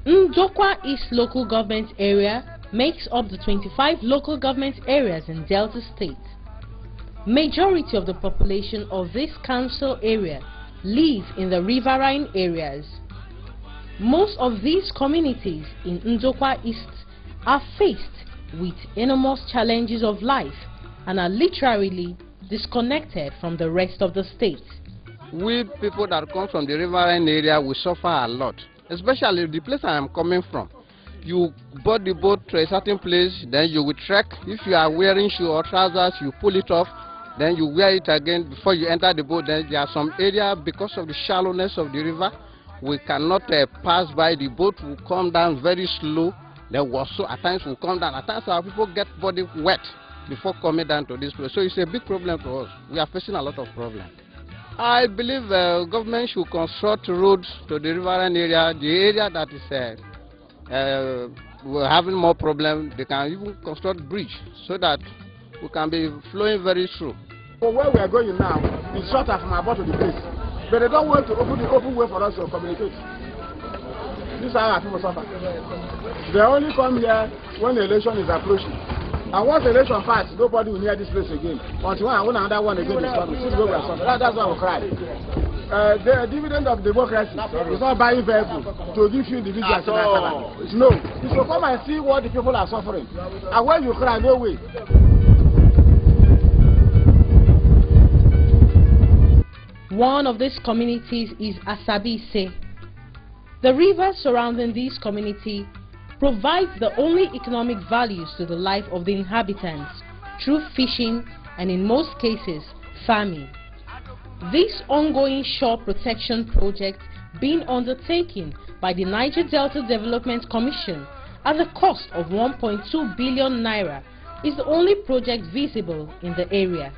Ndokwa East Local Government Area makes up the 25 local government areas in Delta State. Majority of the population of this council area live in the riverine areas. Most of these communities in Ndokwa East are faced with enormous challenges of life and are literally disconnected from the rest of the state. We people that come from the riverine area, we suffer a lot, especially the place I am coming from. You board the boat to a certain place, then you will trek. If you are wearing shoes or trousers, you pull it off, then you wear it again before you enter the boat. Then there are some areas, because of the shallowness of the river, we cannot pass by. The boat will come down very slow. Then also at times will come down. At times our people get body wet before coming down to this place. So it's a big problem to us. We are facing a lot of problems. I believe government should construct roads to the riverine area. The area that is we're having more problems, they can even construct bridge so that we can be flowing very through. For where we are going now, it's shorter from our boat to the base, but they don't want to open the open way for us to communicate. This is how our people suffer. They only come here when the election is approaching. And once the election passes, nobody will near this place again. Until when another one again is coming, that's why we cry. The dividend of democracy is not buying vehicles to give you the business. No, you should come and see what the people are suffering. And when you cry, no way. One of these communities is Asabise. The rivers surrounding this community provides the only economic values to the life of the inhabitants through fishing and, in most cases, farming. This ongoing shore protection project being undertaken by the Niger Delta Development Commission at the cost of 1.2 billion naira is the only project visible in the area.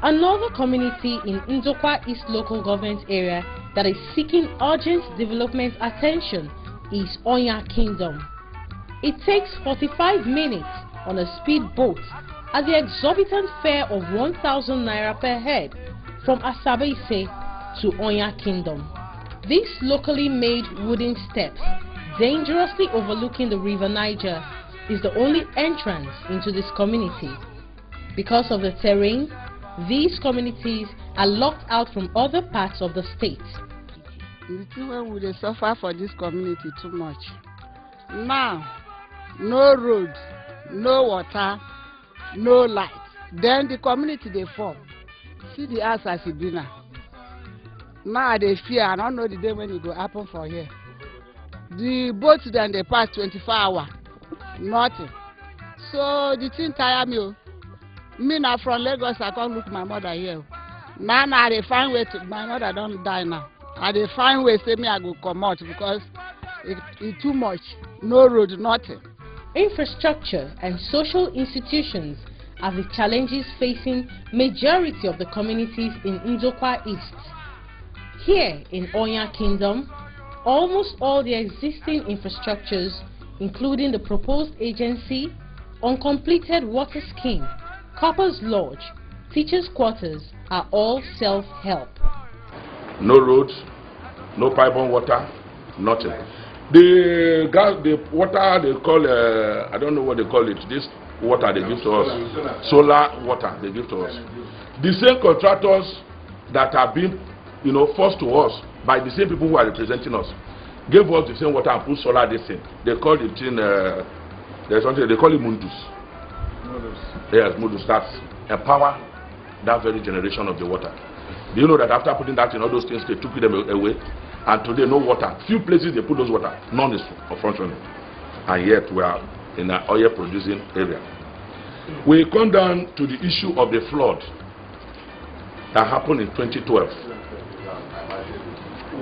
Another community in Ndokwa East local government area that is seeking urgent development attention is Onya Kingdom. It takes 45 minutes on a speedboat at the exorbitant fare of 1,000 naira per head from Asabise to Onya Kingdom. These locally made wooden steps, dangerously overlooking the River Niger, is the only entrance into this community. Because of the terrain, these communities are locked out from other parts of the state. The children will suffer for this community too much. Now, no road, no water, no light. Then the community they form. See the house as it be now. Now they fear. I don't know the day when it will happen for here. The boats then they pass 24 hours. Nothing. So the thing tire me. Me now from Lagos, I can't look my mother here. Now they find way to, my mother don't die now. And they find way say me I go come out because it's too much. No road, nothing. Infrastructure and social institutions are the challenges facing majority of the communities in Ndokwa East. Here in Onya Kingdom, almost all the existing infrastructures, including the proposed agency, uncompleted water scheme, Coppers Lodge, teachers' quarters are all self-help. No roads, no pipe-borne water, nothing. The gas, the water they call, I don't know what they call it, this water they give to us, solar water they give to us. The same contractors that are being, forced to us by the same people who are representing us, gave us the same water and put solar this thing. They call it in, there's something, they call it Mundus. Yes, Mundus, that's empower that very generation of the water. Do you know that after putting that in all those things, they took them away? And today, no water. Few places they put those water, none is functioning. And yet, we are in an oil producing area. We come down to the issue of the flood that happened in 2012.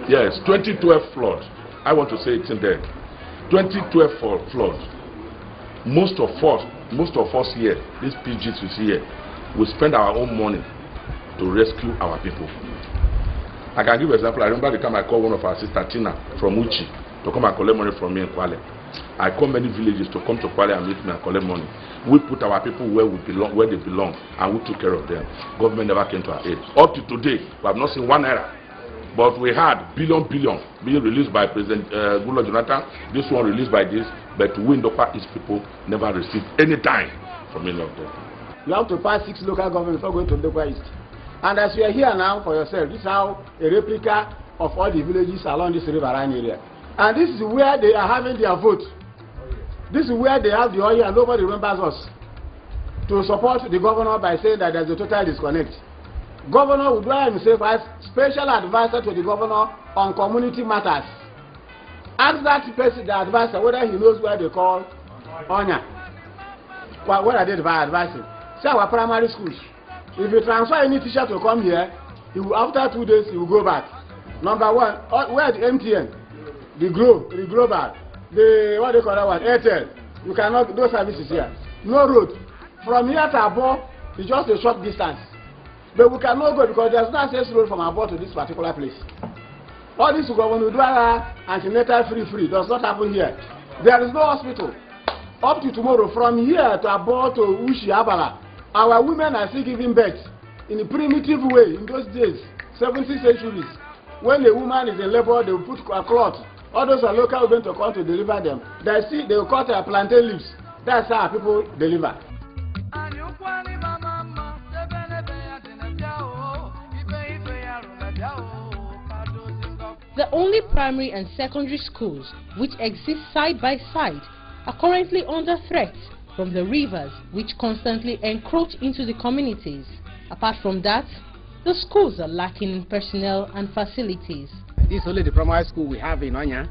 Yes, 2012 flood. I want to say it's in there. 2012 flood. Most of us here, these PGs you see here, we spend our own money to rescue our people. I can give you an example. I remember the time I called one of our sister Tina from Uchi to come and collect money from me in Kwale. I called many villages to come to Kwale and meet me and collect money. We put our people where they belong, and we took care of them. Government never came to our aid. Up to today, we have not seen one naira. But we had billion being released by President Goodluck Jonathan. This one released by this, but we Ndokwa East people never received any time from any of them. You have to pass 6 local governments before going to Ndokwa East. And as you are here now for yourself, this is how a replica of all the villages along this riverine area. And this is where they are having their vote. This is where they have the oil and nobody remembers us to support the governor by saying that there's a total disconnect. Governor would write himself as special advisor to the governor on community matters. Ask that person, the advisor, whether he knows where they call Onya. What are they advising? Say our primary schools. If you transfer any teacher to come here, he will, after 2 days, he will go back. Number one, where the MTN, the Global, the what they call that one, Airtel. You cannot do services here. No road. From here to Abo, it's just a short distance. But we cannot go because there's no access road from Abo to this particular place. All this Governor antenatal free does not happen here. There is no hospital. Up to tomorrow, from here to Abo to Ushi Abala, our women are still giving birth in a primitive way. In those days, 17th centuries, when a woman is in labor, they will put a cloth. All those are local women to come to deliver them. They will cut plantain leaves. That's how people deliver. The only primary and secondary schools which exist side by side are currently under threat from the rivers which constantly encroach into the communities. Apart from that, the schools are lacking in personnel and facilities. This is only the primary school we have in Onya,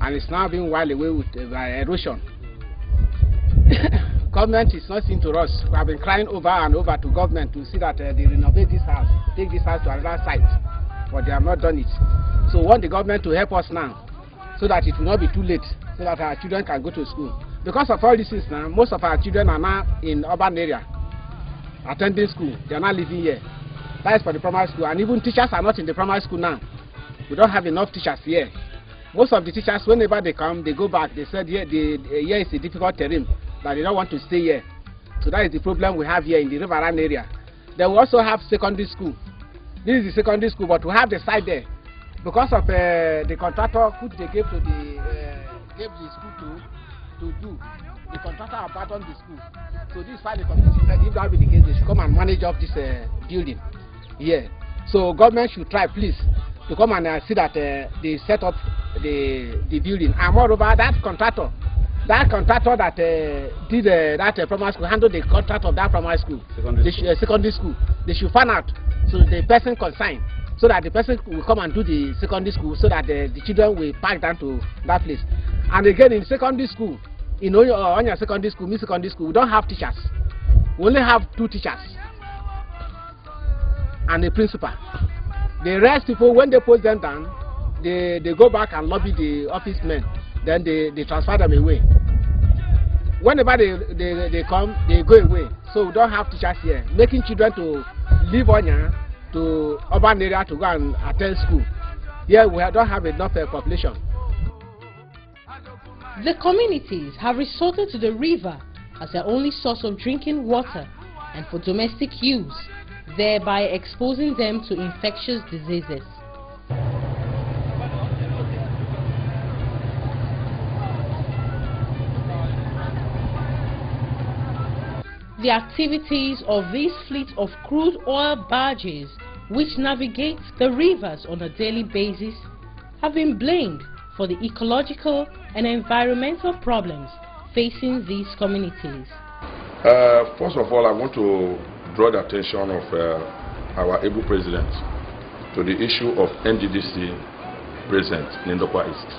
and it's now being wiped away with erosion. Government is not seen to us. We have been crying over and over to government to see that they renovate this house, take this house to another site, but they have not done it. So we want the government to help us now, so that it will not be too late, so that our children can go to school. Because of all this is now, most of our children are now in urban area, attending school. They are not living here. That is for the primary school, and even teachers are not in the primary school now. We don't have enough teachers here. Most of the teachers, whenever they come, they go back. They said here is a difficult terrain, that they don't want to stay here. So that is the problem we have here in the Riverine area. Then we also have secondary school. This is the secondary school, but we have the side there. Because of the contractor who they gave to gave the school to do, the contractor abandoned the school. So this is why the community said if that be the case, they should come and manage up this building here. So government should try, please, to come and see that they set up the building. And moreover, that contractor that did that primary school, handled the contract of that primary school, secondary school, they should find out, so the person concerned, so that the person will come and do the secondary school, so that the children will pack down to that place. And again, in secondary school, on your secondary school, we don't have teachers. We only have 2 teachers and a principal. The rest people, when they post them down, they go back and lobby the office men. Then they transfer them away. Whenever they come, they go away. So we don't have teachers here, making children to leave Onya to urban area to go and attend school. Here we don't have enough population. The communities have resorted to the river as their only source of drinking water and for domestic use, thereby exposing them to infectious diseases. The activities of this fleet of crude oil barges, which navigate the rivers on a daily basis, have been blamed for the ecological and environmental problems facing these communities. First of all, I want to draw the attention of our able president to the issue of NDDC present in Ndokwa East.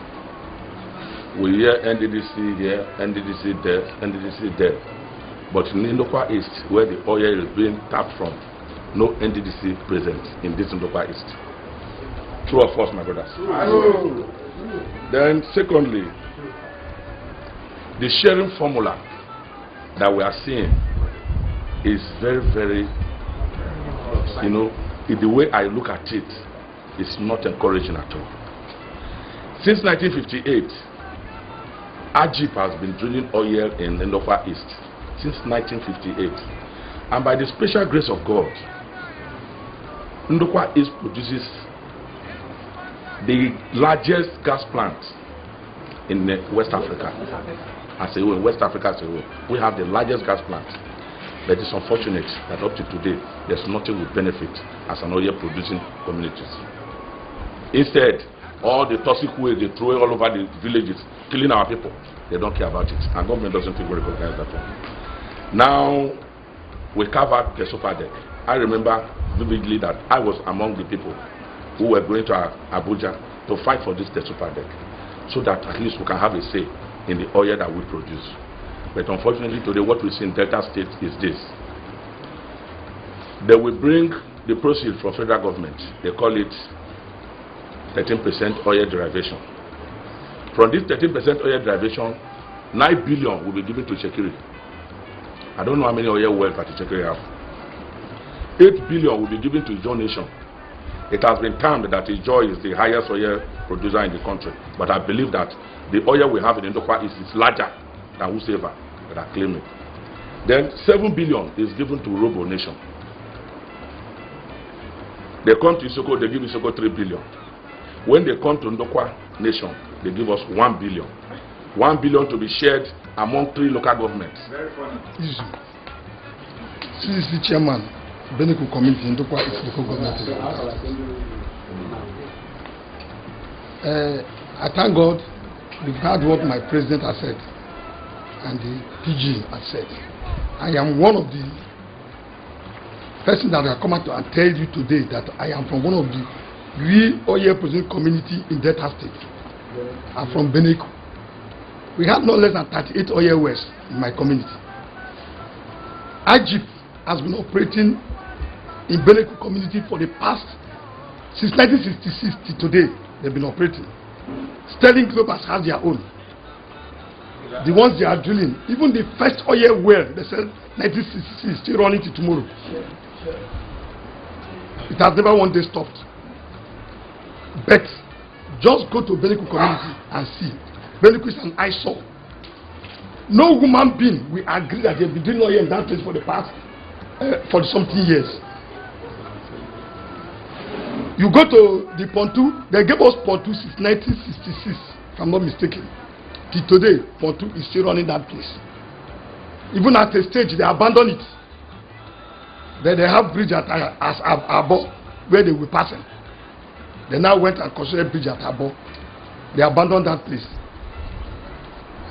We hear NDDC here, NDDC there, NDDC there. But in Ndokwa East, where the oil is being tapped from, no NDDC present in this Ndokwa East. True or false, my brothers? True. Then secondly, the sharing formula that we are seeing is very, very, in the way I look at it, it's not encouraging at all. Since 1958, AGIP has been drilling oil in Ndokwa East. Since 1958, and by the special grace of God, Ndokwa East produces the largest gas plant in West Africa. As a whole, in West Africa as a whole, we have the largest gas plant. But it's unfortunate that up to today, there's nothing with benefit as an oil producing communities. Instead, all the toxic waste they throw all over the villages, killing our people, they don't care about it, and government doesn't even recognize that one. Now, we carve out the sofa deck. I remember vividly that I was among the people who were going to Abuja to fight for this sofa deck, so that at least we can have a say in the oil that we produce. But unfortunately today, what we see in Delta State is this. They will bring the proceeds from federal government. They call it 13% oil derivation. From this 13% oil derivation, 9 billion will be given to Chekiri. I don't know how many oil wells that Chekiri have. 8 billion will be given to John Nation. It has been termed that Ijaw is the highest oil producer in the country, but I believe that the oil we have in Ndokwa is larger than whosoever that are claiming. Then 7 billion is given to Robo Nation. They come to Isoko, they give Isoko 3 billion. When they come to Ndokwa Nation, they give us 1 billion. 1 billion to be shared among 3 local governments. Very funny. CCC chairman, Beneku community in Ndokwa is local government. I thank God we've heard what my president has said and the PG has said. I am one of the persons that have come out and tell you today that I am from one of the real oil producing community in Delta State. I'm from Beneku. We have no less than 38 oil wells in my community. Abject has been operating in Beneku community for the past, since 1966 to today, they've been operating. Sterling Globers have their own. The ones they are drilling, even the first oil well, they said 1966 is still running to tomorrow. It has never one day stopped. But just go to Beneku community and see. Beneku is an eyesore. No human being will agree that they've been doing oil in that place for the past 40-something years. You go to the Pontu, they gave us Pontu since 1966, if I'm not mistaken. Till today, Pontu is still running that place. Even at a stage, they abandoned it. Then they have bridge at Abo, where they were passing. They now went and constructed a bridge at Abo. They abandoned that place.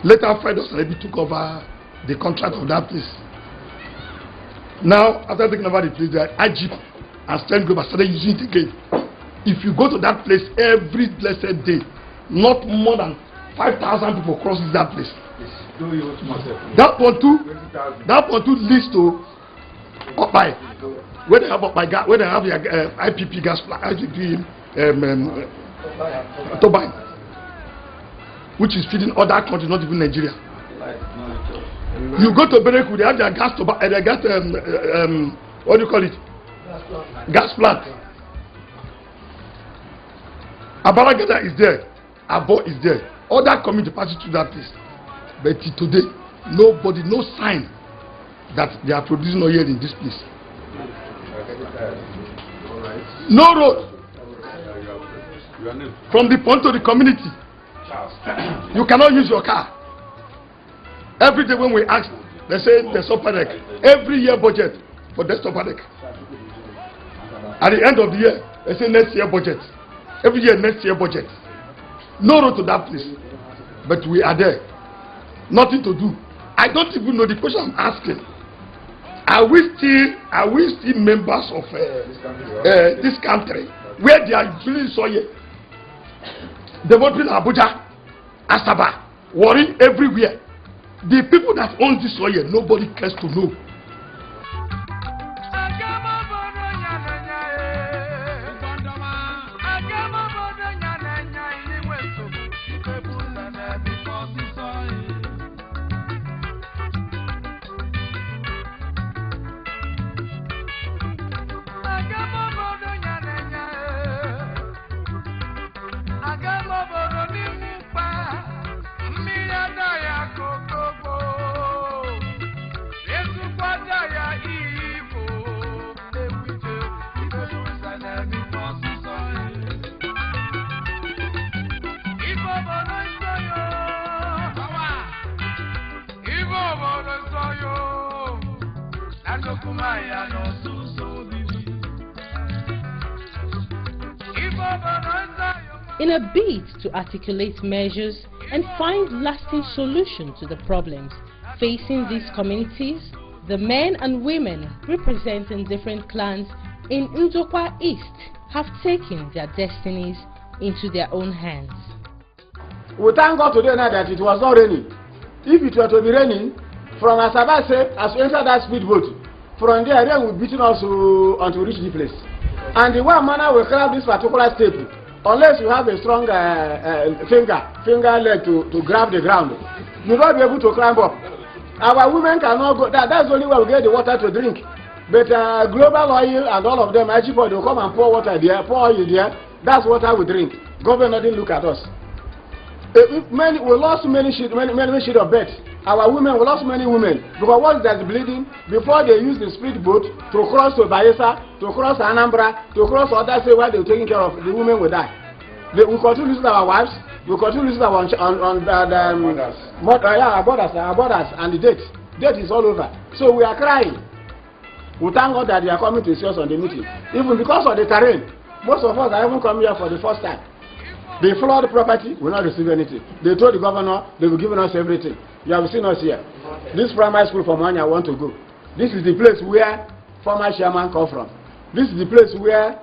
Later, Fredos Lebi took over the contract of that place. Now, after taking over the place, they are Abject and Sterling Global started using it again. If you go to that place every blessed day, not more than 5,000 people crosses that place. That Pontu leads to Opai, where they have Opai, where they have IPP gas plant, IPP turbine, which is feeding other countries, not even Nigeria. You go to Beneku, they have their gas turbine, they got what do you call it? Gas plant. Abaragada is there, Abo is there. Other community passes through that place. But today, nobody, no sign that they are producing oil in this place. No road. From the point to the community, you cannot use your car. Every day when we ask, they say there's a panic. Every year budget for desktop panic. At the end of the year, they say next year budget. Every year, next year budget. No road to that place. But we are there. Nothing to do. I don't even know the question I'm asking. Are we still members of this country where they are drilling soil, developing Abuja, Asaba, Warri everywhere? The people that own this soil, nobody cares to know. In a bid to articulate measures and find lasting solutions to the problems facing these communities, the men and women representing different clans in Ndokwa East have taken their destinies into their own hands. We thank God today now that it was not raining. If it were to be raining, from Asaba said, as we enter that speedboat, from there rain will beating us until we reach the place. And the one manner will climb this particular step, unless you have a strong finger leg to grab the ground, you will not be able to climb up. Our women cannot go. That's the only way we get the water to drink. But global oil and all of them, actually, they'll come and pour water there, pour oil there. That's water we drink. Government didn't look at us. We lost many sheet of bed. Our women, we lost many women. Because once there's bleeding, before they use the speed boat to cross to Bayelsa, to cross Anambra, to cross other states where they're taking care of, the women will die. We continue losing our wives, we continue losing our brothers, and the debt. Debt is all over. So we are crying. We thank God that they are coming to see us on the meeting. Even because of the terrain, most of us are even coming here for the first time. They flood the property, we will not receive anything. They told the governor they will give us everything. You have seen us here. This primary school from Manya I want to go. This is the place where former chairman come from. This is the place where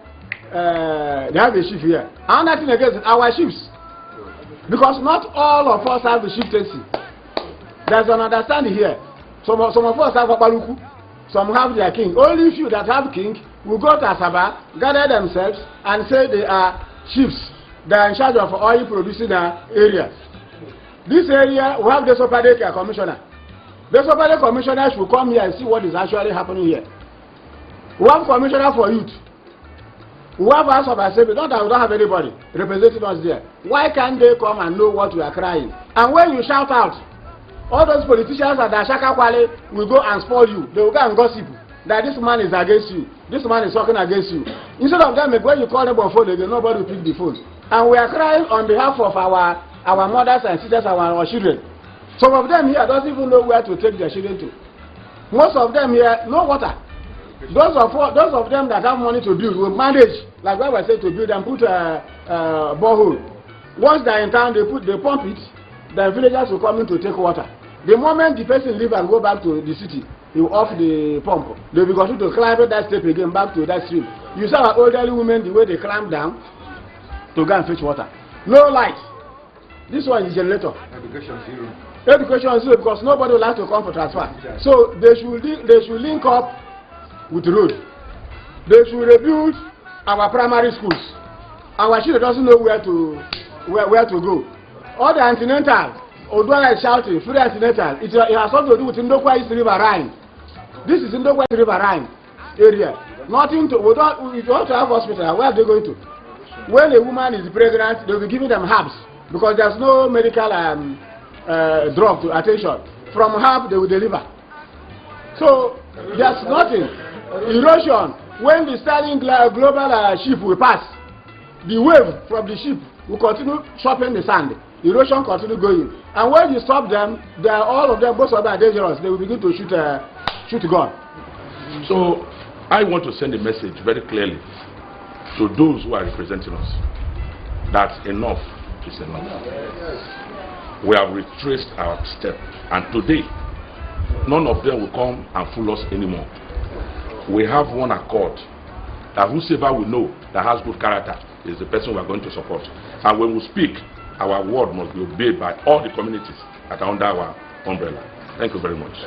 they have a chief here. Another thing against our chiefs. Because not all of us have the chieftaincy. There's an understanding here. Some of us have Babaluku, some have their king. Only few that have king will go to Asaba, gather themselves, and say they are chiefs. They are in charge of oil producing areas. This area, we have the Sopadeke commissioner. The Sopadeke commissioner should come here and see what is actually happening here. We have commissioner for youth. We have House of Assembly. Not that we don't have anybody representing us there. Why can't they come and know what we are crying? And when you shout out, all those politicians at the Ashaka Kwale will go and spoil you. They will go and gossip that this man is against you. This man is talking against you. Instead of them, when you call them on phone, nobody will pick the phone. And we are crying on behalf of our mothers and sisters, our children. Some of them here don't even know where to take their children to. Most of them here, no water. Those of them that have money to build will manage, like what I said, to build and put a borehole. Once they're in town, they pump it, the villagers will come in to take water. The moment the person leave and go back to the city, he will off the pump. They'll be going to climb that step again back to that stream. You saw our elderly women, the way they climb down to go and fetch water. No light. This one is generator. Education zero. Education zero because nobody will like to come for transfer. So they should link up with the road. They should rebuild our primary schools. Our children doesn't know where to go. All the antenatal, Odwara is shouting, free antenatal. It has something to do with Ndokwa East River Rhine. This is Ndokwa East River Rhine area. Nothing to, if you want to have hospital, where are they going to? When a woman is pregnant, they will be giving them herbs because there's no medical drug to attention. From herb, they will deliver. So there's nothing. Erosion. When the Starling global ship will pass, the wave from the ship will continue chopping the sand. Erosion continue going. And when you stop them, all of them, both of them are dangerous. They will begin to shoot gun. So I want to send a message very clearly to those who are representing us that enough is enough. We have retraced our step, and today none of them will come and fool us anymore. We have one accord that whosoever we know that has good character is the person we are going to support. And when we speak, our word must be obeyed by all the communities that are under our umbrella. Thank you very much.